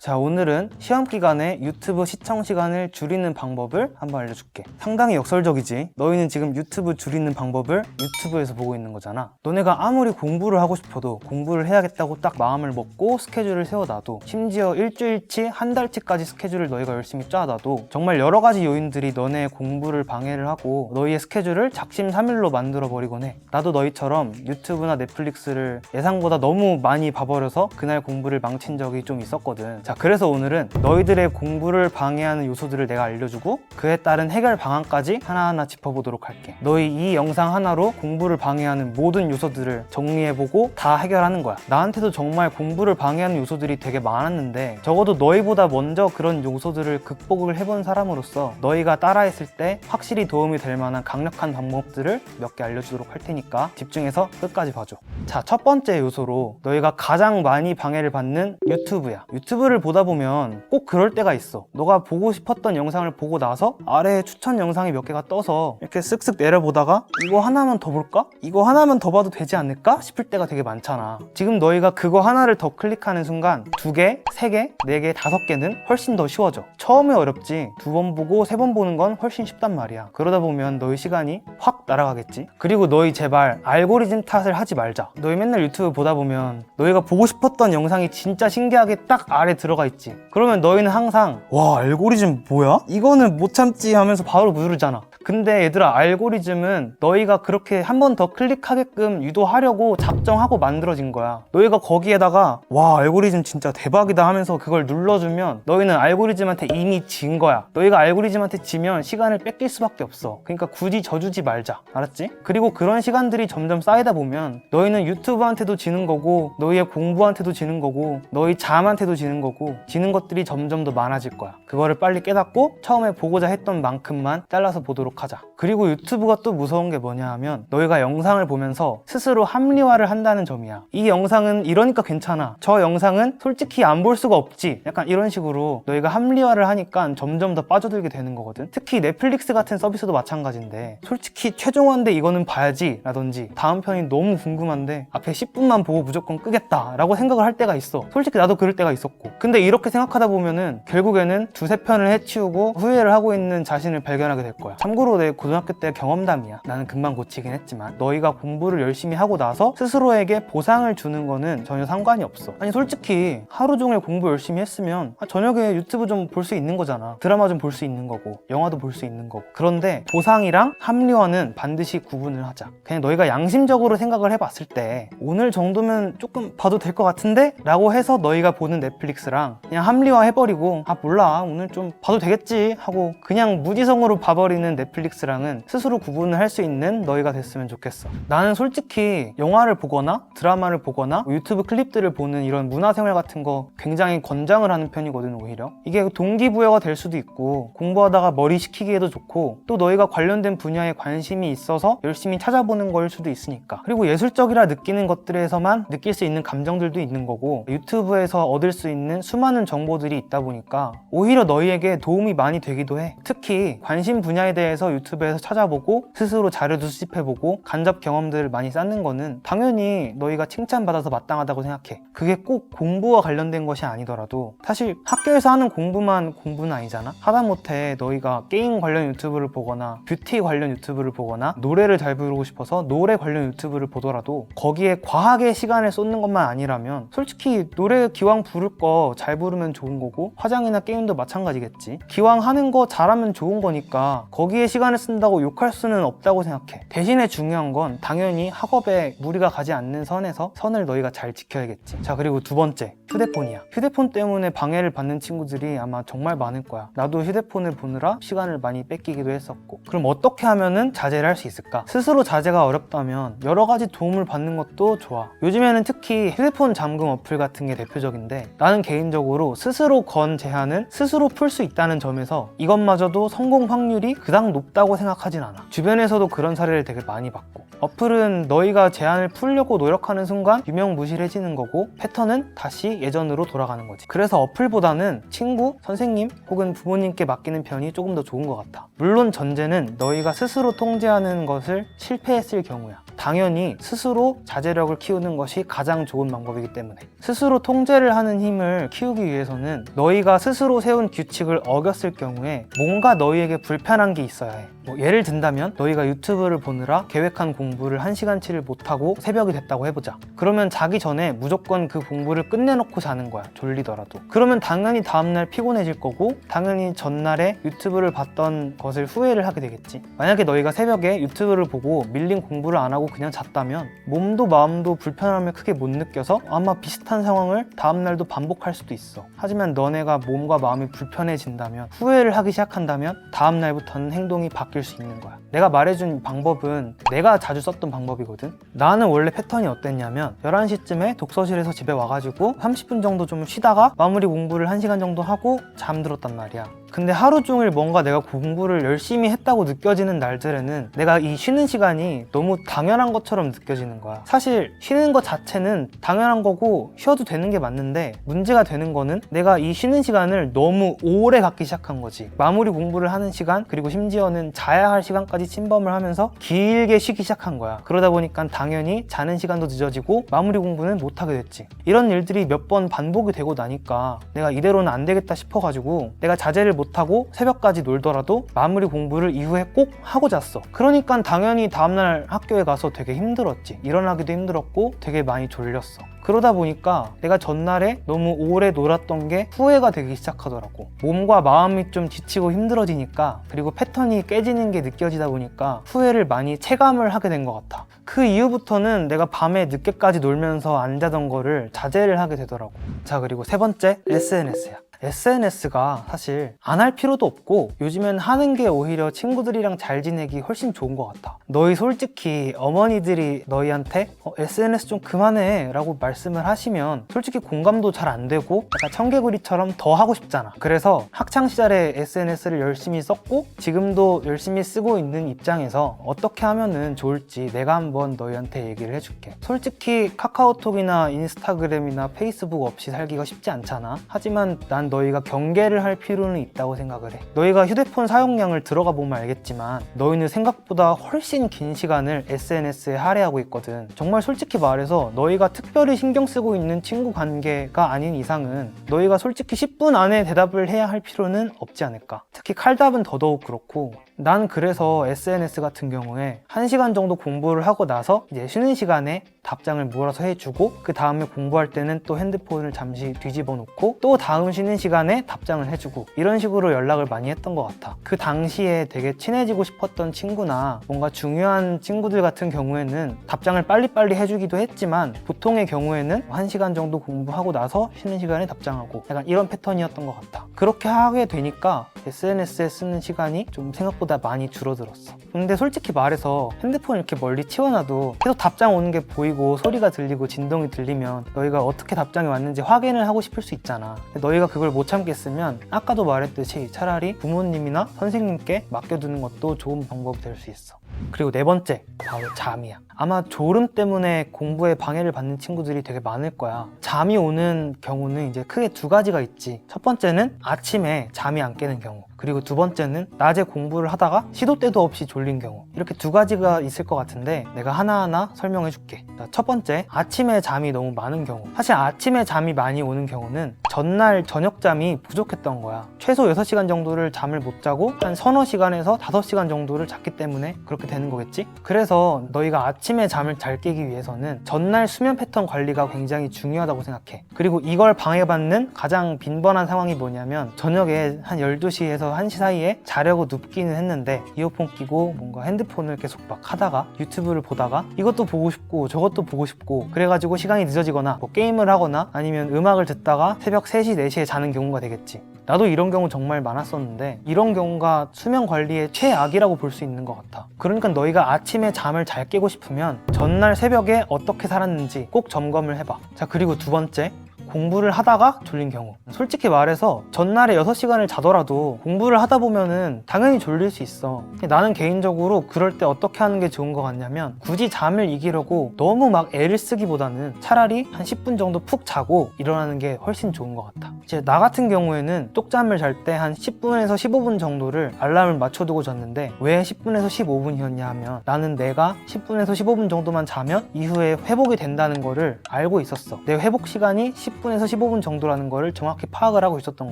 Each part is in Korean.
자, 오늘은 시험 기간에 유튜브 시청 시간을 줄이는 방법을 한번 알려줄게. 상당히 역설적이지. 너희는 지금 유튜브 줄이는 방법을 유튜브에서 보고 있는 거잖아. 너네가 아무리 공부를 하고 싶어도 공부를 해야겠다고 딱 마음을 먹고 스케줄을 세워놔도, 심지어 일주일치, 한 달치까지 스케줄을 너희가 열심히 짜놔도 정말 여러 가지 요인들이 너네의 공부를 방해를 하고 너희의 스케줄을 작심삼일로 만들어 버리곤 해. 나도 너희처럼 유튜브나 넷플릭스를 예상보다 너무 많이 봐버려서 그날 공부를 망친 적이 좀 있었거든. 자, 그래서 오늘은 너희들의 공부를 방해하는 요소들을 내가 알려주고 그에 따른 해결 방안까지 하나하나 짚어보도록 할게. 너희 이 영상 하나로 공부를 방해하는 모든 요소들을 정리해보고 다 해결하는 거야. 나한테도 정말 공부를 방해하는 요소들이 되게 많았는데, 적어도 너희보다 먼저 그런 요소들을 극복을 해본 사람으로서 너희가 따라했을 때 확실히 도움이 될 만한 강력한 방법들을 몇 개 알려주도록 할 테니까 집중해서 끝까지 봐줘. 자, 첫 번째 요소로 너희가 가장 많이 방해를 받는 유튜브야. 유튜브를 보다 보면 꼭 그럴 때가 있어. 너가 보고 싶었던 영상을 보고 나서 아래에 추천 영상이 몇 개가 떠서 이렇게 쓱쓱 내려보다가 이거 하나만 더 볼까? 이거 하나만 더 봐도 되지 않을까? 싶을 때가 되게 많잖아. 지금 너희가 그거 하나를 더 클릭하는 순간 2개, 3개, 4개, 5개는 훨씬 더 쉬워져. 처음에 어렵지. 2번 보고 3번 보는 건 훨씬 쉽단 말이야. 그러다 보면 너희 시간이 확 날아가겠지. 그리고 너희 제발 알고리즘 탓을 하지 말자. 너희 맨날 유튜브 보다 보면 너희가 보고 싶었던 영상이 진짜 신기하게 딱 아래 들어가 있지. 그러면 너희는 항상 와, 알고리즘 뭐야? 이거는 못 참지 하면서 바로 누르잖아. 근데 얘들아, 알고리즘은 너희가 그렇게 한 번 더 클릭하게끔 유도하려고 작정하고 만들어진 거야. 너희가 거기에다가 와, 알고리즘 진짜 대박이다 하면서 그걸 눌러주면 너희는 알고리즘한테 이미 진 거야. 너희가 알고리즘한테 지면 시간을 뺏길 수밖에 없어. 그러니까 굳이 져주지 말자. 알았지? 그리고 그런 시간들이 점점 쌓이다 보면 너희는 유튜브한테도 지는 거고, 너희의 공부한테도 지는 거고, 너희 잠한테도 지는 거고, 지는 것들이 점점 더 많아질 거야. 그거를 빨리 깨닫고 처음에 보고자 했던 만큼만 잘라서 보도록 하자. 그리고 유튜브가 또 무서운 게 뭐냐 하면 너희가 영상을 보면서 스스로 합리화를 한다는 점이야. 이 영상은 이러니까 괜찮아. 저 영상은 솔직히 안 볼 수가 없지. 약간 이런 식으로 너희가 합리화를 하니까 점점 더 빠져들게 되는 거거든. 특히 넷플릭스 같은 서비스도 마찬가지인데, 솔직히 최종화인데 이거는 봐야지 라든지 다음 편이 너무 궁금한데 앞에 10분만 보고 무조건 끄겠다 라고 생각을 할 때가 있어. 솔직히 나도 그럴 때가 있었고. 근데 이렇게 생각하다 보면은 결국에는 2-3편을 해치우고 후회를 하고 있는 자신을 발견하게 될 거야. 참고로 내 고등학교 때 경험담이야. 나는 금방 고치긴 했지만 너희가 공부를 열심히 하고 나서 스스로에게 보상을 주는 거는 전혀 상관이 없어. 아니, 솔직히 하루 종일 공부 열심히 했으면 저녁에 유튜브 좀 볼 수 있는 거잖아. 드라마 좀 볼 수 있는 거고, 영화도 볼 수 있는 거고. 그런데 보상이랑 합리화는 반드시 구분을 하자. 그냥 너희가 양심적으로 생각을 해봤을 때 오늘 정도면 조금 봐도 될 것 같은데? 라고 해서 너희가 보는 넷플릭스랑 그냥 합리화 해버리고 몰라, 오늘 좀 봐도 되겠지 하고 그냥 무지성으로 봐버리는 넷플릭스랑은 스스로 구분을 할 수 있는 너희가 됐으면 좋겠어. 나는 솔직히 영화를 보거나 드라마를 보거나 유튜브 클립들을 보는 이런 문화생활 같은 거 굉장히 권장을 하는 편이거든. 오히려 이게 동기부여가 될 수도 있고, 공부하다가 머리 식히기에도 좋고, 또 너희가 관련된 분야에 관심이 있어서 열심히 찾아보는 걸 수도 있으니까. 그리고 예술적이라 느끼는 것들에서만 느낄 수 있는 감정들도 있는 거고, 유튜브에서 얻을 수 있는 수많은 정보들이 있다 보니까 오히려 너희에게 도움이 많이 되기도 해. 특히 관심 분야에 대해서 유튜브에서 찾아보고 스스로 자료도 수집해보고 간접 경험들을 많이 쌓는 거는 당연히 너희가 칭찬받아서 마땅하다고 생각해. 그게 꼭 공부와 관련된 것이 아니더라도, 사실 학교에서 하는 공부만 공부는 아니잖아. 하다못해 너희가 게임 관련 유튜브를 보거나 뷰티 관련 유튜브를 보거나 노래를 잘 부르고 싶어서 노래 관련 유튜브를 보더라도 거기에 과하게 시간을 쏟는 것만 아니라면, 솔직히 노래 기왕 부를 거 잘 부르면 좋은 거고, 화장이나 게임도 마찬가지겠지. 기왕 하는 거 잘하면 좋은 거니까 거기에 시간을 쓴다고 욕할 수는 없다고 생각해. 대신에 중요한 건 당연히 학업에 무리가 가지 않는 선에서 선을 너희가 잘 지켜야겠지. 자, 그리고 두 번째, 휴대폰이야. 휴대폰 때문에 방해를 받는 친구들이 아마 정말 많을 거야. 나도 휴대폰을 보느라 시간을 많이 뺏기기도 했었고. 그럼 어떻게 하면은 자제를 할 수 있을까? 스스로 자제가 어렵다면 여러 가지 도움을 받는 것도 좋아. 요즘에는 특히 휴대폰 잠금 어플 같은 게 대표적인데, 나는 개인적으로 스스로 건 제한을 스스로 풀 수 있다는 점에서 이것마저도 성공 확률이 그닥 높다고 생각하진 않아. 주변에서도 그런 사례를 되게 많이 봤고. 어플은 너희가 제한을 풀려고 노력하는 순간 유명무실해지는 거고, 패턴은 다시 예전으로 돌아가는 거지. 그래서 어플보다는 친구, 선생님 혹은 부모님께 맡기는 편이 조금 더 좋은 것 같아. 물론 전제는 너희가 스스로 통제하는 것을 실패했을 경우야. 당연히 스스로 자제력을 키우는 것이 가장 좋은 방법이기 때문에 스스로 통제를 하는 힘을 키우기 위해서는 너희가 스스로 세운 규칙을 어겼을 경우에 뭔가 너희에게 불편한 게 있어야 해. 뭐 예를 든다면 너희가 유튜브를 보느라 계획한 공부를 1시간치를 못하고 새벽이 됐다고 해보자. 그러면 자기 전에 무조건 그 공부를 끝내놓고 자는 거야, 졸리더라도. 그러면 당연히 다음날 피곤해질 거고 당연히 전날에 유튜브를 봤던 것을 후회를 하게 되겠지. 만약에 너희가 새벽에 유튜브를 보고 밀린 공부를 안 하고 그냥 잤다면 몸도 마음도 불편함을 크게 못 느껴서 아마 비슷한 상황을 다음날도 반복할 수도 있어. 하지만 너네가 몸과 마음이 불편해진다면, 후회를 하기 시작한다면 다음날부터는 행동이 바뀔 수 있는 거야. 내가 말해준 방법은 내가 자주 썼던 방법이거든. 나는 원래 패턴이 어땠냐면 11시쯤에 독서실에서 집에 와가지고 30분 정도 좀 쉬다가 마무리 공부를 1시간 정도 하고 잠들었단 말이야. 근데 하루 종일 뭔가 내가 공부를 열심히 했다고 느껴지는 날들에는 내가 이 쉬는 시간이 너무 당연한 것처럼 느껴지는 거야. 사실 쉬는 것 자체는 당연한 거고 쉬어도 되는 게 맞는데, 문제가 되는 거는 내가 이 쉬는 시간을 너무 오래 갖기 시작한 거지. 마무리 공부를 하는 시간, 그리고 심지어는 자야 할 시간까지 침범을 하면서 길게 쉬기 시작한 거야. 그러다 보니까 당연히 자는 시간도 늦어지고 마무리 공부는 못하게 됐지. 이런 일들이 몇 번 반복이 되고 나니까 내가 이대로는 안 되겠다 싶어가지고 내가 자제를 못하고 새벽까지 놀더라도 마무리 공부를 이후에 꼭 하고 잤어. 그러니까 당연히 다음날 학교에 가서 되게 힘들었지. 일어나기도 힘들었고 되게 많이 졸렸어. 그러다 보니까 내가 전날에 너무 오래 놀았던 게 후회가 되기 시작하더라고. 몸과 마음이 좀 지치고 힘들어지니까, 그리고 패턴이 깨지는 게 느껴지다 보니까 후회를 많이 체감을 하게 된 것 같아. 그 이후부터는 내가 밤에 늦게까지 놀면서 안 자던 거를 자제를 하게 되더라고. 자, 그리고 세 번째, SNS야. SNS가 사실 안 할 필요도 없고 요즘엔 하는 게 오히려 친구들이랑 잘 지내기 훨씬 좋은 것 같아. 너희 솔직히 어머니들이 너희한테 SNS 좀 그만해 라고 말씀을 하시면 솔직히 공감도 잘 안 되고 약간 청개구리처럼 더 하고 싶잖아. 그래서 학창시절에 SNS를 열심히 썼고 지금도 열심히 쓰고 있는 입장에서 어떻게 하면은 좋을지 내가 한번 너희한테 얘기를 해줄게. 솔직히 카카오톡이나 인스타그램이나 페이스북 없이 살기가 쉽지 않잖아. 하지만 난 너희가 경계를 할 필요는 있다고 생각을 해. 너희가 휴대폰 사용량을 들어가 보면 알겠지만 너희는 생각보다 훨씬 긴 시간을 SNS에 할애하고 있거든. 정말 솔직히 말해서 너희가 특별히 신경 쓰고 있는 친구 관계가 아닌 이상은 너희가 솔직히 10분 안에 대답을 해야 할 필요는 없지 않을까. 특히 칼답은 더더욱 그렇고, 난 그래서 SNS 같은 경우에 1시간 정도 공부를 하고 나서 이제 쉬는 시간에 답장을 몰아서 해주고, 그 다음에 공부할 때는 또 핸드폰을 잠시 뒤집어 놓고 또 다음 쉬는 시간에 답장을 해주고, 이런 식으로 연락을 많이 했던 것 같아. 그 당시에 되게 친해지고 싶었던 친구나 뭔가 중요한 친구들 같은 경우에는 답장을 빨리빨리 해주기도 했지만 보통의 경우에는 1시간 정도 공부하고 나서 쉬는 시간에 답장하고, 약간 이런 패턴이었던 것 같아. 그렇게 하게 되니까 SNS에 쓰는 시간이 좀 생각보다 많이 줄어들었어. 근데 솔직히 말해서 핸드폰 이렇게 멀리 치워놔도 계속 답장 오는 게 보이고 소리가 들리고 진동이 들리면 너희가 어떻게 답장이 왔는지 확인을 하고 싶을 수 있잖아. 너희가 그걸 못 참겠으면 아까도 말했듯이 차라리 부모님이나 선생님께 맡겨두는 것도 좋은 방법이 될 수 있어. 그리고 네 번째, 바로 잠이야. 아마 졸음 때문에 공부에 방해를 받는 친구들이 되게 많을 거야. 잠이 오는 경우는 이제 크게 두 가지가 있지. 첫 번째는 아침에 잠이 안 깨는 경우, 그리고 두 번째는 낮에 공부를 하다가 시도 때도 없이 졸린 경우. 이렇게 두 가지가 있을 것 같은데 내가 하나하나 설명해 줄게. 첫 번째, 아침에 잠이 너무 많은 경우. 사실 아침에 잠이 많이 오는 경우는 전날 저녁잠이 부족했던 거야. 최소 6시간 정도를 잠을 못 자고 한 서너 시간에서 5시간 정도를 잤기 때문에 그렇게 되는 거겠지? 그래서 너희가 아침에 잠을 잘 깨기 위해서는 전날 수면 패턴 관리가 굉장히 중요하다고 생각해. 그리고 이걸 방해받는 가장 빈번한 상황이 뭐냐면, 저녁에 한 12시에서 1시 사이에 자려고 눕기는 했는데 이어폰 끼고 뭔가 핸드폰을 계속 막 하다가 유튜브를 보다가 이것도 보고 싶고 저것도 보고 싶고 그래가지고 시간이 늦어지거나 뭐 게임을 하거나 아니면 음악을 듣다가 새벽 3시, 4시에 자는 경우가 되겠지. 나도 이런 경우 정말 많았었는데 이런 경우가 수면 관리의 최악이라고 볼 수 있는 것 같아. 그러니까 너희가 아침에 잠을 잘 깨고 싶으면 전날 새벽에 어떻게 살았는지 꼭 점검을 해봐. 자, 그리고 두 번째, 공부를 하다가 졸린 경우. 솔직히 말해서 전날에 6시간을 자더라도 공부를 하다 보면은 당연히 졸릴 수 있어. 나는 개인적으로 그럴 때 어떻게 하는 게 좋은 것 같냐면 굳이 잠을 이기려고 너무 막 애를 쓰기보다는 차라리 한 10분 정도 푹 자고 일어나는 게 훨씬 좋은 것 같아. 이제 나 같은 경우에는 쪽잠을 잘 때 한 10분에서 15분 정도를 알람을 맞춰두고 잤는데 왜 10분에서 15분이었냐 하면 나는 내가 10분에서 15분 정도만 자면 이후에 회복이 된다는 거를 알고 있었어. 내 회복 시간이 10분에서 15분 정도라는 거를 정확히 파악을 하고 있었던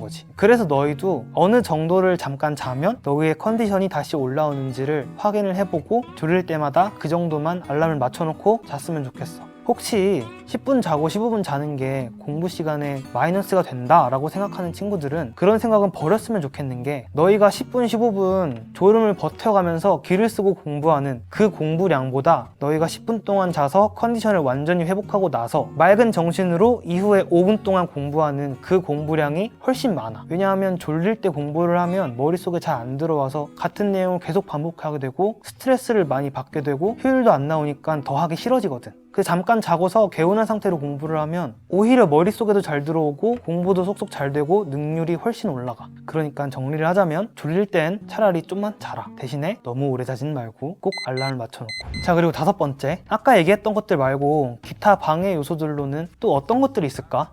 거지. 그래서 너희도 어느 정도를 잠깐 자면 너희의 컨디션이 다시 올라오는지를 확인을 해보고 졸릴 때마다 그 정도만 알람을 맞춰놓고 잤으면 좋겠어. 혹시 10분 자고 15분 자는 게 공부 시간에 마이너스가 된다라고 생각하는 친구들은 그런 생각은 버렸으면 좋겠는 게 너희가 10분, 15분 졸음을 버텨가면서 기를 쓰고 공부하는 그 공부량보다 너희가 10분 동안 자서 컨디션을 완전히 회복하고 나서 맑은 정신으로 이후에 5분 동안 공부하는 그 공부량이 훨씬 많아. 왜냐하면 졸릴 때 공부를 하면 머릿속에 잘 안 들어와서 같은 내용을 계속 반복하게 되고 스트레스를 많이 받게 되고 효율도 안 나오니까 더 하기 싫어지거든. 그 잠깐 자고서 개운한 상태로 공부를 하면 오히려 머릿속에도 잘 들어오고 공부도 속속 잘 되고 능률이 훨씬 올라가. 그러니까 정리를 하자면 졸릴 땐 차라리 좀만 자라. 대신에 너무 오래 자진 말고 꼭 알람을 맞춰놓고. 자, 그리고 5번째, 아까 얘기했던 것들 말고 기타 방해 요소들로는 또 어떤 것들이 있을까?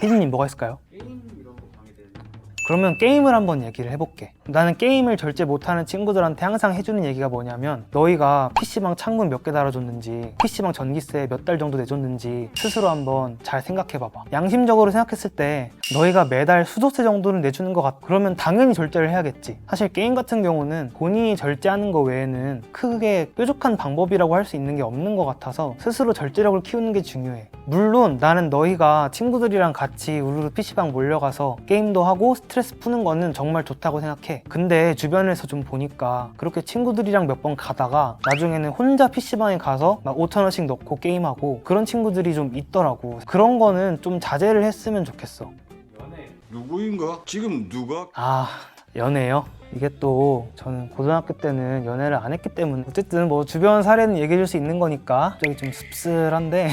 혜진님 뭐가 있을까요? 그러면 게임을 한번 얘기를 해볼게. 나는 게임을 절제 못하는 친구들한테 항상 해주는 얘기가 뭐냐면 너희가 PC방 창문 몇 개 달아줬는지 PC방 전기세 몇 달 정도 내줬는지 스스로 한번 잘 생각해봐봐. 양심적으로 생각했을 때 너희가 매달 수도세 정도는 내주는 것 같아. 그러면 당연히 절제를 해야겠지. 사실 게임 같은 경우는 본인이 절제하는 거 외에는 크게 뾰족한 방법이라고 할 수 있는 게 없는 것 같아서 스스로 절제력을 키우는 게 중요해. 물론 나는 너희가 친구들이랑 같이 우르르 PC방 몰려가서 게임도 하고 스트레스 푸는 거는 정말 좋다고 생각해. 근데 주변에서 좀 보니까 그렇게 친구들이랑 몇 번 가다가 나중에는 혼자 PC방에 가서 막 5,000원씩 넣고 게임하고 그런 친구들이 좀 있더라고. 그런 거는 좀 자제를 했으면 좋겠어. 연애 누구인가? 지금 누가? 연애요? 이게 또 저는 고등학교 때는 연애를 안 했기 때문에 어쨌든 뭐 주변 사례는 얘기해 줄 수 있는 거니까 갑자기 좀 씁쓸한데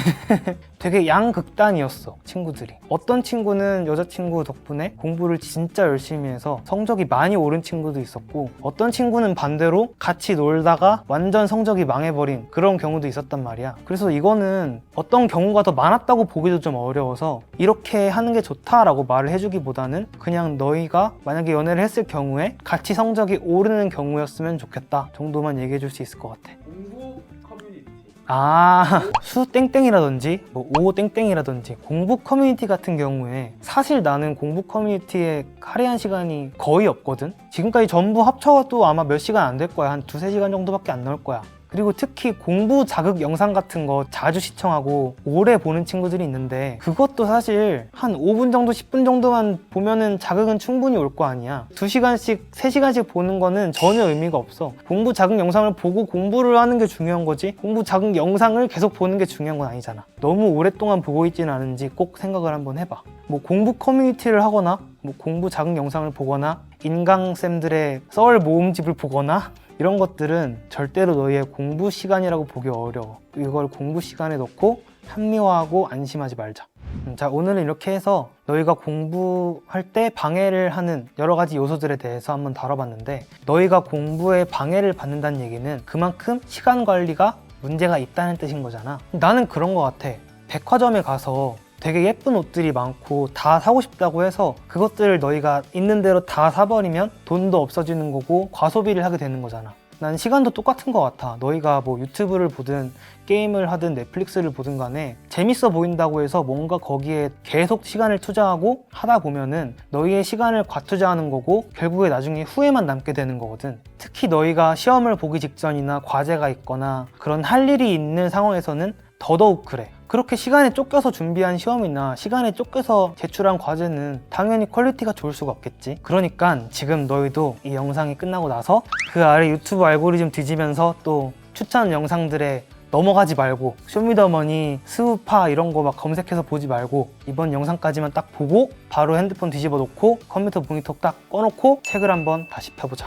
되게 양극단이었어, 친구들이. 어떤 친구는 여자친구 덕분에 공부를 진짜 열심히 해서 성적이 많이 오른 친구도 있었고 어떤 친구는 반대로 같이 놀다가 완전 성적이 망해버린 그런 경우도 있었단 말이야. 그래서 이거는 어떤 경우가 더 많았다고 보기도 좀 어려워서 이렇게 하는 게 좋다라고 말을 해주기보다는 그냥 너희가 만약에 연애를 했을 경우에 같이 성적이 오르는 경우였으면 좋겠다 정도만 얘기해 줄 수 있을 것 같아. 공부 커뮤니티. 수 땡땡이라든지 뭐 오 땡땡이라든지 공부 커뮤니티 같은 경우에 사실 나는 공부 커뮤니티에 할애한 시간이 거의 없거든. 지금까지 전부 합쳐도 아마 몇 시간 안 될 거야. 한 2-3시간 정도밖에 안 나올 거야. 그리고 특히 공부 자극 영상 같은 거 자주 시청하고 오래 보는 친구들이 있는데 그것도 사실 한 5분 정도 10분 정도만 보면은 자극은 충분히 올 거 아니야. 2시간씩 3시간씩 보는 거는 전혀 의미가 없어. 공부 자극 영상을 보고 공부를 하는 게 중요한 거지 공부 자극 영상을 계속 보는 게 중요한 건 아니잖아. 너무 오랫동안 보고 있지는 않은지 꼭 생각을 한번 해봐. 뭐 공부 커뮤니티를 하거나 뭐 공부 자극 영상을 보거나 인강쌤들의 썰 모음집을 보거나 이런 것들은 절대로 너희의 공부 시간이라고 보기 어려워. 이걸 공부 시간에 넣고 합리화하고 안심하지 말자. 자, 오늘은 이렇게 해서 너희가 공부할 때 방해를 하는 여러 가지 요소들에 대해서 한번 다뤄봤는데 너희가 공부에 방해를 받는다는 얘기는 그만큼 시간 관리가 문제가 있다는 뜻인 거잖아. 나는 그런 거 같아. 백화점에 가서 되게 예쁜 옷들이 많고 다 사고 싶다고 해서 그것들을 너희가 있는 대로 다 사버리면 돈도 없어지는 거고 과소비를 하게 되는 거잖아. 난 시간도 똑같은 것 같아. 너희가 뭐 유튜브를 보든 게임을 하든 넷플릭스를 보든 간에 재밌어 보인다고 해서 뭔가 거기에 계속 시간을 투자하고 하다 보면은 너희의 시간을 과투자하는 거고 결국에 나중에 후회만 남게 되는 거거든. 특히 너희가 시험을 보기 직전이나 과제가 있거나 그런 할 일이 있는 상황에서는 더더욱 그래. 그렇게 시간에 쫓겨서 준비한 시험이나 시간에 쫓겨서 제출한 과제는 당연히 퀄리티가 좋을 수가 없겠지. 그러니까 지금 너희도 이 영상이 끝나고 나서 그 아래 유튜브 알고리즘 뒤지면서 또 추천 영상들에 넘어가지 말고 쇼미더머니, 스우파 이런 거 막 검색해서 보지 말고 이번 영상까지만 딱 보고 바로 핸드폰 뒤집어 놓고 컴퓨터 모니터 딱 꺼놓고 책을 한번 다시 펴보자.